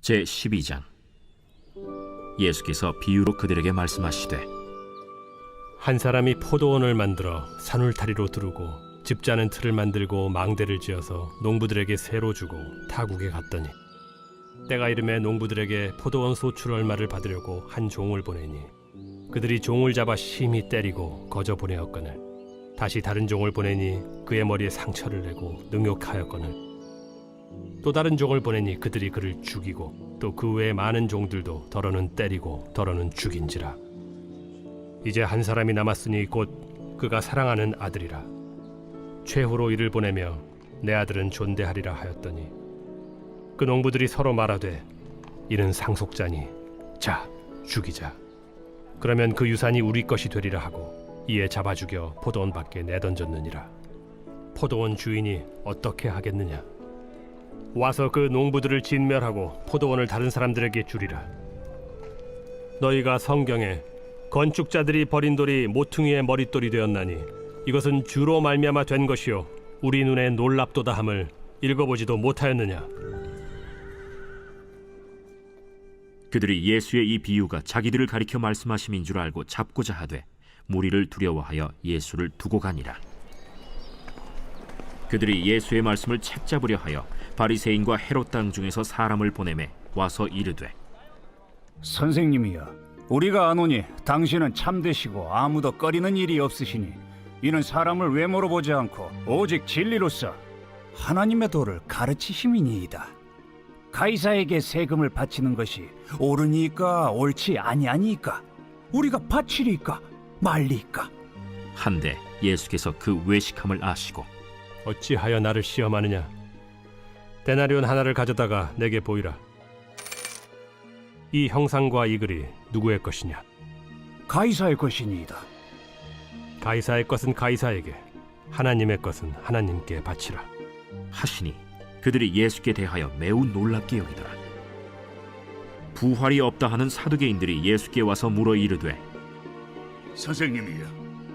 제12장. 예수께서 비유로 그들에게 말씀하시되, 한 사람이 포도원을 만들어 산울타리로 두르고 즙자는 틀을 만들고 망대를 지어서 농부들에게 세로 주고 타국에 갔더니 때가 이름에 농부들에게 포도원 소출 얼마를 받으려고 한 종을 보내니 그들이 종을 잡아 심히 때리고 거저 보내었거늘 다시 다른 종을 보내니 그의 머리에 상처를 내고 능욕하였거늘 또 다른 종을 보내니 그들이 그를 죽이고 또 그 외에 많은 종들도 더러는 때리고 더러는 죽인지라. 이제 한 사람이 남았으니 곧 그가 사랑하는 아들이라. 최후로 이를 보내며 내 아들은 존대하리라 하였더니 그 농부들이 서로 말하되, 이는 상속자니 자 죽이자. 그러면 그 유산이 우리 것이 되리라 하고 이에 잡아 죽여 포도원 밖에 내던졌느니라. 포도원 주인이 어떻게 하겠느냐? 와서 그 농부들을 진멸하고 포도원을 다른 사람들에게 주리라. 너희가 성경에 건축자들이 버린 돌이 모퉁이의 머릿돌이 되었나니 이것은 주로 말미암아 된 것이요 우리 눈에 놀랍도다 함을 읽어보지도 못하였느냐? 그들이 예수의 이 비유가 자기들을 가리켜 말씀하심인 줄 알고 잡고자 하되 무리를 두려워하여 예수를 두고 가니라. 그들이 예수의 말씀을 책잡으려 하여 바리새인과 헤롯 당 중에서 사람을 보내매 와서 이르되, 선생님이여, 우리가 아노니 당신은 참되시고 아무도 꺼리는 일이 없으시니 이는 사람을 외모로 보지 않고 오직 진리로서 하나님의 도를 가르치심이니이다. 가이사에게 세금을 바치는 것이 옳으니까 옳지 아니하니까 우리가 바치리까 말리까. 한데 예수께서 그 외식함을 아시고 어찌하여 나를 시험하느냐? 데나리온 하나를 가져다가 내게 보이라. 이 형상과 이 글이 누구의 것이냐? 가이사의 것이니이다. 가이사의 것은 가이사에게, 하나님의 것은 하나님께 바치라. 하시니 그들이 예수께 대하여 매우 놀랍게 여기더라. 부활이 없다 하는 사두개인들이 예수께 와서 물어 이르되, 선생님이여,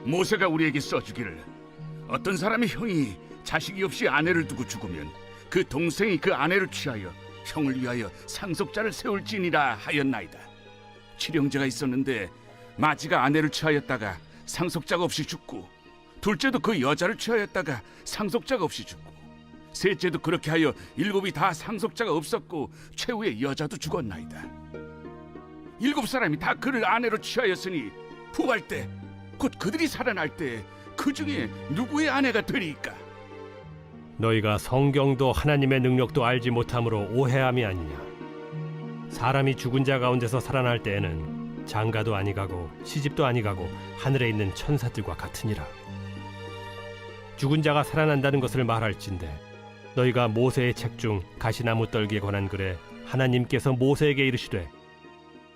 모세가 우리에게 써주기를 어떤 사람의 형이 자식이 없이 아내를 두고 죽으면 그 동생이 그 아내를 취하여 형을 위하여 상속자를 세울지니라 하였나이다. 칠형제가 있었는데 마지가 아내를 취하였다가 상속자가 없이 죽고, 둘째도 그 여자를 취하였다가 상속자가 없이 죽고, 셋째도 그렇게 하여 일곱이 다 상속자가 없었고 최후의 여자도 죽었나이다. 일곱 사람이 다 그를 아내로 취하였으니 부활 때 곧 그들이 살아날 때 그 중에 누구의 아내가 되리까? 너희가 성경도 하나님의 능력도 알지 못함으로 오해함이 아니냐? 사람이 죽은 자 가운데서 살아날 때에는 장가도 아니가고 시집도 아니가고 하늘에 있는 천사들과 같으니라. 죽은 자가 살아난다는 것을 말할진대 너희가 모세의 책 중 가시나무 떨기에 관한 글에 하나님께서 모세에게 이르시되,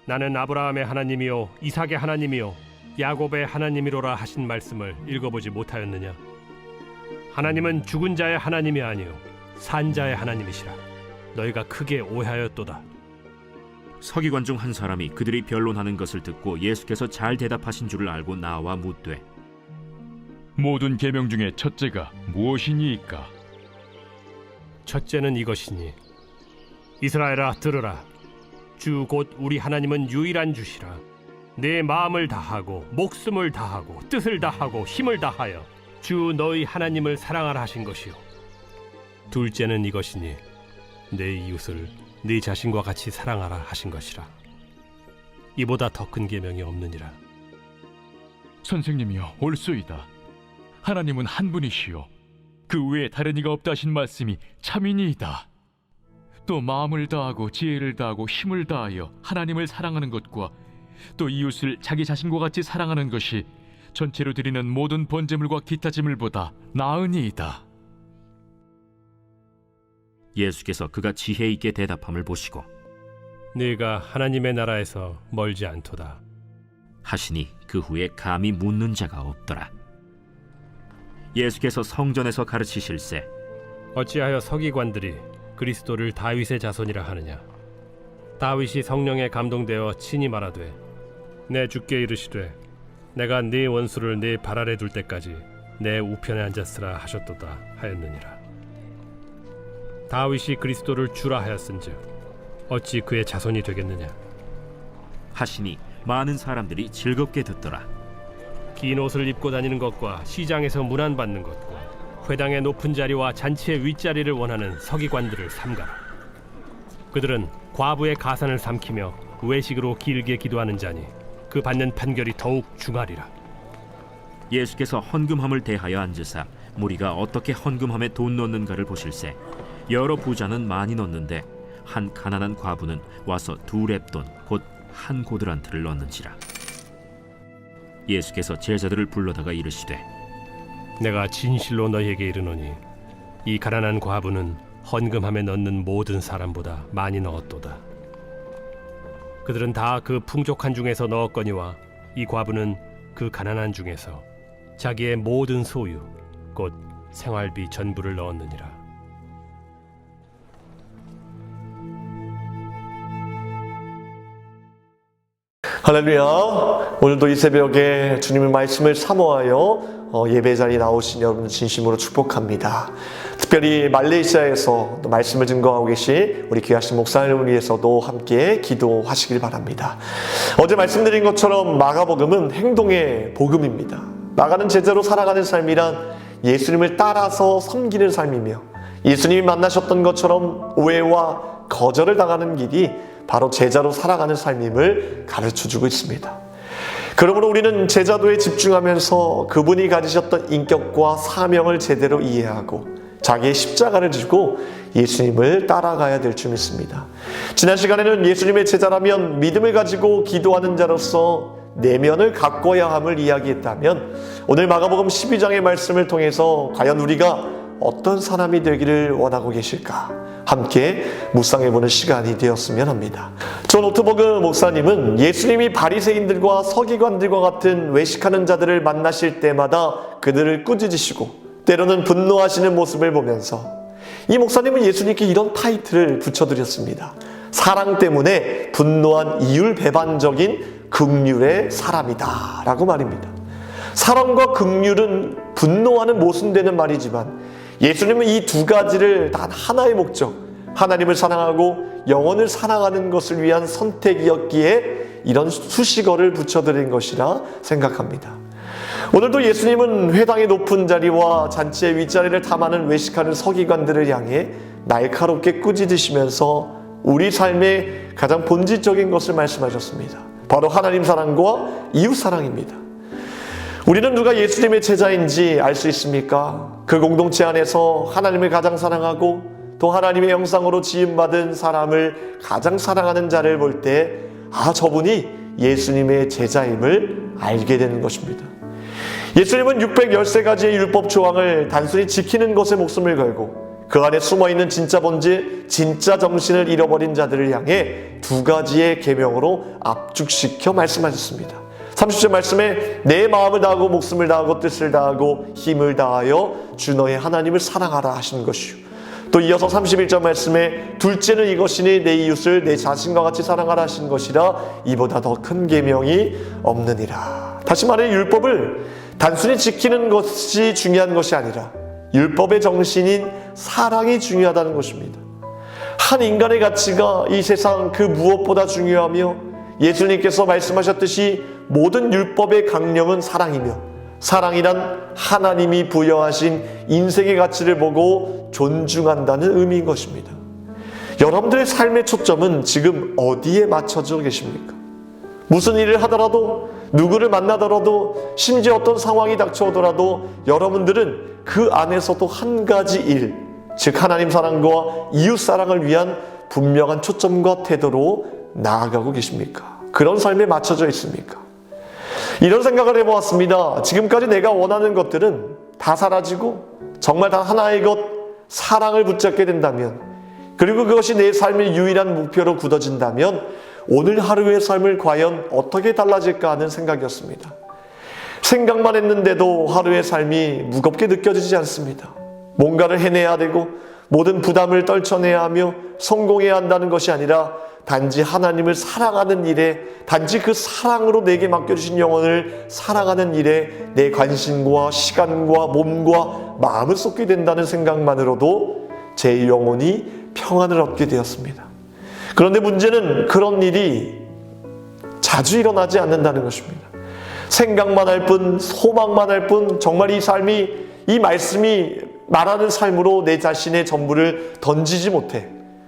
나는 아브라함의 하나님이요 이삭의 하나님이요 야곱의 하나님이로라 하신 말씀을 읽어보지 못하였느냐? 하나님은 죽은 자의 하나님이 아니요 산 자의 하나님이시라. 너희가 크게 오해하였도다. 서기관 중 한 사람이 그들이 변론하는 것을 듣고 예수께서 잘 대답하신 줄을 알고 나와 묻되, 모든 계명 중에 첫째가 무엇이니이까? 첫째는 이것이니, 이스라엘아 들으라. 주 곧 우리 하나님은 유일한 주시라. 내 마음을 다하고 목숨을 다하고 뜻을 다하고 힘을 다하여 주 너희 하나님을 사랑하라 하신 것이요. 둘째는 이것이니, 내 이웃을 네 자신과 같이 사랑하라 하신 것이라. 이보다 더 큰 계명이 없느니라. 선생님이여, 옳소이다. 하나님은 한 분이시요 그 외에 다른 이가 없다 하신 말씀이 참이니이다. 또 마음을 다하고 지혜를 다하고 힘을 다하여 하나님을 사랑하는 것과 또 이웃을 자기 자신과 같이 사랑하는 것이 전체로 드리는 모든 번제물과 기타 제물보다 나으니이다. 예수께서 그가 지혜 있게 대답함을 보시고 네가 하나님의 나라에서 멀지 않도다 하시니 그 후에 감히 묻는 자가 없더라. 예수께서 성전에서 가르치실세 어찌하여 서기관들이 그리스도를 다윗의 자손이라 하느냐? 다윗이 성령에 감동되어 친히 말하되, 내 주께 이르시되 내가 네 원수를 네 발 아래 둘 때까지 내 우편에 앉았으라 하셨도다 하였느니라. 다윗이 그리스도를 주라 하였은즉 어찌 그의 자손이 되겠느냐? 하시니 많은 사람들이 즐겁게 듣더라. 긴 옷을 입고 다니는 것과 시장에서 문안받는 것과 회당의 높은 자리와 잔치의 윗자리를 원하는 서기관들을 삼가라. 그들은 과부의 가산을 삼키며 외식으로 길게 기도하는 자니 그 받는 판결이 더욱 중하리라. 예수께서 헌금함을 대하여 앉으사 무리가 어떻게 헌금함에 돈 넣는가를 보실세. 여러 부자는 많이 넣는데 한 가난한 과부는 와서 2렙돈 곧 한 고드란트를 넣는지라. 예수께서 제자들을 불러다가 이르시되 내가 진실로 너희에게 이르노니 이 가난한 과부는 헌금함에 넣는 모든 사람보다 많이 넣었도다. 그들은 다 그 풍족한 중에서 넣었거니와 이 과부는 그 가난한 중에서 자기의 모든 소유 곧 생활비 전부를 넣었느니라. 할렐루야. 오늘도 이 새벽에 주님의 말씀을 사모하여 예배 자리에 나오신 여러분 진심으로 축복합니다. 특별히 말레이시아에서 또 말씀을 증거하고 계신 우리 귀하신 목사님을 위해서도 함께 기도하시길 바랍니다. 어제 말씀드린 것처럼 마가복음은 행동의 복음입니다. 나가는 제자로 살아가는 삶이란 예수님을 따라서 섬기는 삶이며 예수님이 만나셨던 것처럼 오해와 거절을 당하는 길이 바로 제자로 살아가는 삶임을 가르쳐주고 있습니다. 그러므로 우리는 제자도에 집중하면서 그분이 가지셨던 인격과 사명을 제대로 이해하고 자기의 십자가를 지고 예수님을 따라가야 될 줄 믿습니다. 지난 시간에는 예수님의 제자라면 믿음을 가지고 기도하는 자로서 내면을 가꿔야 함을 이야기했다면 오늘 마가복음 12장의 말씀을 통해서 과연 우리가 어떤 사람이 되기를 원하고 계실까? 함께 묵상해보는 시간이 되었으면 합니다. 존 오트버그 목사님은 예수님이 바리새인들과 서기관들과 같은 외식하는 자들을 만나실 때마다 그들을 꾸짖으시고 때로는 분노하시는 모습을 보면서 이 목사님은 예수님께 이런 타이틀을 붙여드렸습니다. 사랑 때문에 분노한 이율배반적인 긍휼의 사람이다 라고 말입니다. 사랑과 긍휼은 분노하는 모순되는 말이지만 예수님은 이 두 가지를 단 하나의 목적, 하나님을 사랑하고 영혼을 사랑하는 것을 위한 선택이었기에 이런 수식어를 붙여드린 것이라 생각합니다. 오늘도 예수님은 회당의 높은 자리와 잔치의 윗자리를 탐하는 외식하는 서기관들을 향해 날카롭게 꾸짖으시면서 우리 삶의 가장 본질적인 것을 말씀하셨습니다. 바로 하나님 사랑과 이웃 사랑입니다. 우리는 누가 예수님의 제자인지 알 수 있습니까? 그 공동체 안에서 하나님을 가장 사랑하고 또 하나님의 형상으로 지음받은 사람을 가장 사랑하는 자를 볼 때 저분이 예수님의 제자임을 알게 되는 것입니다. 예수님은 613가지의 율법 조항을 단순히 지키는 것에 목숨을 걸고 그 안에 숨어있는 진짜 본질, 진짜 정신을 잃어버린 자들을 향해 2가지의 계명으로 압축시켜 말씀하셨습니다. 30절 말씀에 내 마음을 다하고 목숨을 다하고 뜻을 다하고 힘을 다하여 주 너의 하나님을 사랑하라 하시는 것이요. 또 이어서 31절 말씀에 둘째는 이것이니 내 이웃을 내 자신과 같이 사랑하라 하신 것이라 이보다 더 큰 계명이 없느니라. 다시 말해 율법을 단순히 지키는 것이 중요한 것이 아니라 율법의 정신인 사랑이 중요하다는 것입니다. 한 인간의 가치가 이 세상 그 무엇보다 중요하며 예수님께서 말씀하셨듯이 모든 율법의 강령은 사랑이며 사랑이란 하나님이 부여하신 인생의 가치를 보고 존중한다는 의미인 것입니다. 여러분들의 삶의 초점은 지금 어디에 맞춰져 계십니까? 무슨 일을 하더라도 누구를 만나더라도 심지어 어떤 상황이 닥쳐오더라도 여러분들은 그 안에서도 한 가지 일, 즉 하나님 사랑과 이웃 사랑을 위한 분명한 초점과 태도로 나아가고 계십니까? 그런 삶에 맞춰져 있습니까? 이런 생각을 해보았습니다. 지금까지 내가 원하는 것들은 다 사라지고 정말 단 하나의 것, 사랑을 붙잡게 된다면 그리고 그것이 내 삶의 유일한 목표로 굳어진다면 오늘 하루의 삶을 과연 어떻게 달라질까 하는 생각이었습니다. 생각만 했는데도 하루의 삶이 무겁게 느껴지지 않습니다. 뭔가를 해내야 되고 모든 부담을 떨쳐내야 하며 성공해야 한다는 것이 아니라 단지 하나님을 사랑하는 일에 단지 그 사랑으로 내게 맡겨주신 영혼을 사랑하는 일에 내 관심과 시간과 몸과 마음을 쏟게 된다는 생각만으로도 제 영혼이 평안을 얻게 되었습니다. 그런데 문제는 그런 일이 자주 일어나지 않는다는 것입니다. 생각만 할 뿐, 소망만 할 뿐, 정말 이 말씀이 말하는 삶으로 내 자신의 전부를 던지지 못해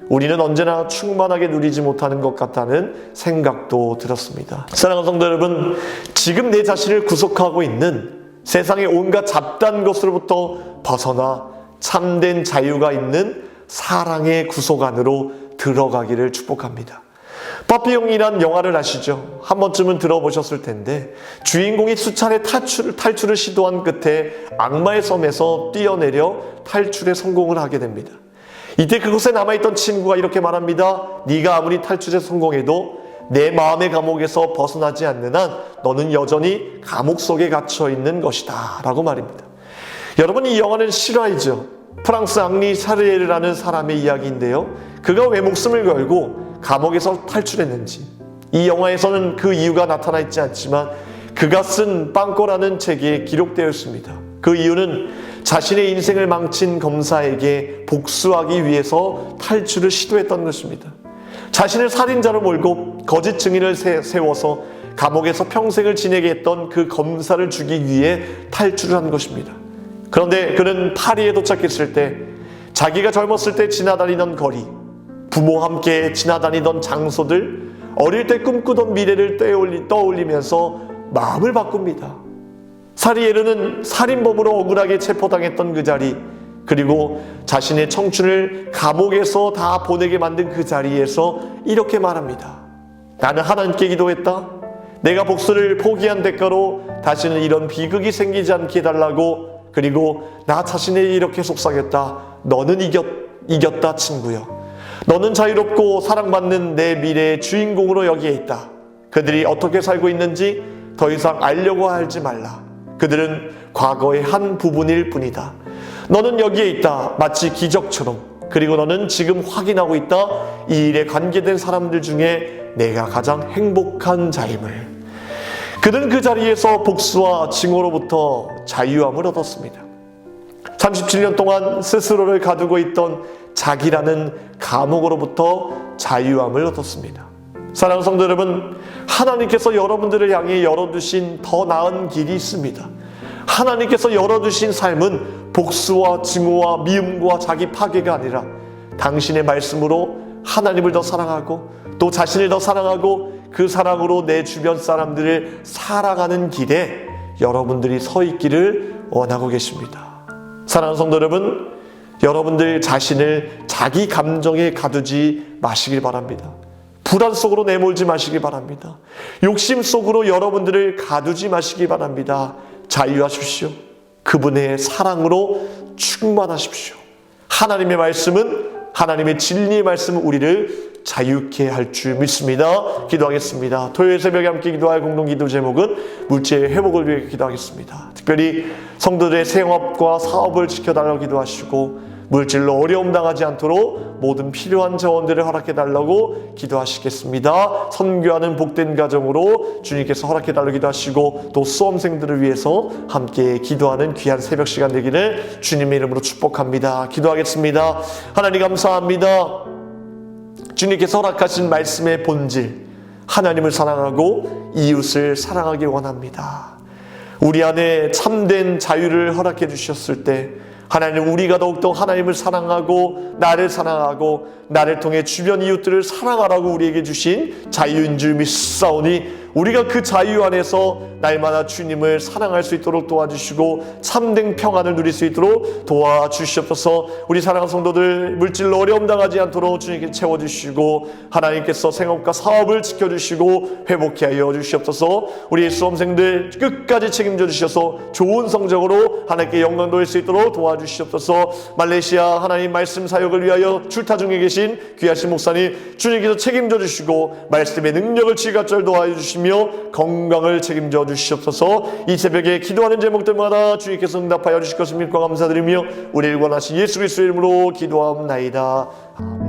우리는 언제나 충만하게 누리지 못하는 것 같다는 생각도 들었습니다. 사랑하는 성도 여러분, 지금 내 자신을 구속하고 있는 세상의 온갖 잡다한 것으로부터 벗어나 참된 자유가 있는 사랑의 구속 안으로 들어가기를 축복합니다. 파피용이란 영화를 아시죠? 한 번쯤은 들어보셨을 텐데 주인공이 수차례 탈출을 시도한 끝에 악마의 섬에서 뛰어내려 탈출에 성공을 하게 됩니다. 이때 그곳에 남아있던 친구가 이렇게 말합니다. 네가 아무리 탈출에 성공해도 내 마음의 감옥에서 벗어나지 않는 한 너는 여전히 감옥 속에 갇혀 있는 것이다 라고 말입니다. 여러분, 이 영화는 실화이죠. 프랑스 앙리 샤르에르라는 사람의 이야기인데요, 그가 왜 목숨을 걸고 감옥에서 탈출했는지, 이 영화에서는 그 이유가 나타나 있지 않지만 그가 쓴 빵꼬라는 책에 기록되어 있습니다. 그 이유는 자신의 인생을 망친 검사에게 복수하기 위해서 탈출을 시도했던 것입니다. 자신을 살인자로 몰고 거짓 증인을 세워서 감옥에서 평생을 지내게 했던 그 검사를 죽이기 위해 탈출을 한 것입니다. 그런데 그는 파리에 도착했을 때 자기가 젊었을 때 지나다니던 거리, 부모와 함께 지나다니던 장소들, 어릴 때 꿈꾸던 미래를 떠올리면서 마음을 바꿉니다. 사리에르는 살인범으로 억울하게 체포당했던 그 자리, 그리고 자신의 청춘을 감옥에서 다 보내게 만든 그 자리에서 이렇게 말합니다. 나는 하나님께 기도했다. 내가 복수를 포기한 대가로 다시는 이런 비극이 생기지 않게 해달라고. 그리고 나 자신에 이렇게 속삭였다. 너는 이겼다 친구여. 너는 자유롭고 사랑받는 내 미래의 주인공으로 여기에 있다. 그들이 어떻게 살고 있는지 더 이상 알려고 하지 말라. 그들은 과거의 한 부분일 뿐이다. 너는 여기에 있다. 마치 기적처럼. 그리고 너는 지금 확인하고 있다. 이 일에 관계된 사람들 중에 내가 가장 행복한 자임을. 그는 그 자리에서 복수와 증오로부터 자유함을 얻었습니다. 37년 동안 스스로를 가두고 있던 자기라는 감옥으로부터 자유함을 얻었습니다. 사랑하는 성도 여러분, 하나님께서 여러분들을 향해 열어두신 더 나은 길이 있습니다. 하나님께서 열어두신 삶은 복수와 증오와 미움과 자기 파괴가 아니라 당신의 말씀으로 하나님을 더 사랑하고 또 자신을 더 사랑하고 그 사랑으로 내 주변 사람들을 사랑하는 길에 여러분들이 서 있기를 원하고 계십니다. 사랑하는 성도 여러분, 여러분들 자신을 자기 감정에 가두지 마시길 바랍니다. 불안 속으로 내몰지 마시기 바랍니다. 욕심 속으로 여러분들을 가두지 마시기 바랍니다. 자유하십시오. 그분의 사랑으로 충만하십시오. 하나님의 말씀은, 하나님의 진리의 말씀은 우리를 자유케 할 줄 믿습니다. 기도하겠습니다. 토요일 새벽에 함께 기도할 공동기도 제목은 물질의 회복을 위해 기도하겠습니다. 특별히 성도들의 생업과 사업을 지켜달라고 기도하시고 물질로 어려움 당하지 않도록 모든 필요한 자원들을 허락해달라고 기도하시겠습니다. 선교하는 복된 가정으로 주님께서 허락해달라고 기도하시고 또 수험생들을 위해서 함께 기도하는 귀한 새벽 시간 되기를 주님의 이름으로 축복합니다. 기도하겠습니다. 하나님 감사합니다. 주님께서 허락하신 말씀의 본질, 하나님을 사랑하고 이웃을 사랑하기 원합니다. 우리 안에 참된 자유를 허락해 주셨을 때 하나님, 우리가 더욱더 하나님을 사랑하고 나를 통해 주변 이웃들을 사랑하라고 우리에게 주신 자유인 줄 믿사오니 우리가 그 자유 안에서 날마다 주님을 사랑할 수 있도록 도와주시고 참된 평안을 누릴 수 있도록 도와주시옵소서. 우리 사랑하는 성도들 물질로 어려움 당하지 않도록 주님께 채워주시고 하나님께서 생업과 사업을 지켜주시고 회복케 하여 주시옵소서. 우리 수험생들 끝까지 책임져 주셔서 좋은 성적으로 하나님께 영광 돌릴 수 있도록 도와주시옵소서. 말레이시아 하나님 말씀 사역을 위하여 출타 중에 계신 귀하신 목사님 주님께서 책임져 주시고 말씀의 능력을 지갑절 도와주시며 건강을 책임져 주시옵소서. 이 새벽에 기도하는 제목들마다 주님께서 응답하여 주실 것을 믿고 감사드리며 우리를 원하신 예수 그리스도의 이름으로 기도하옵나이다. 아멘.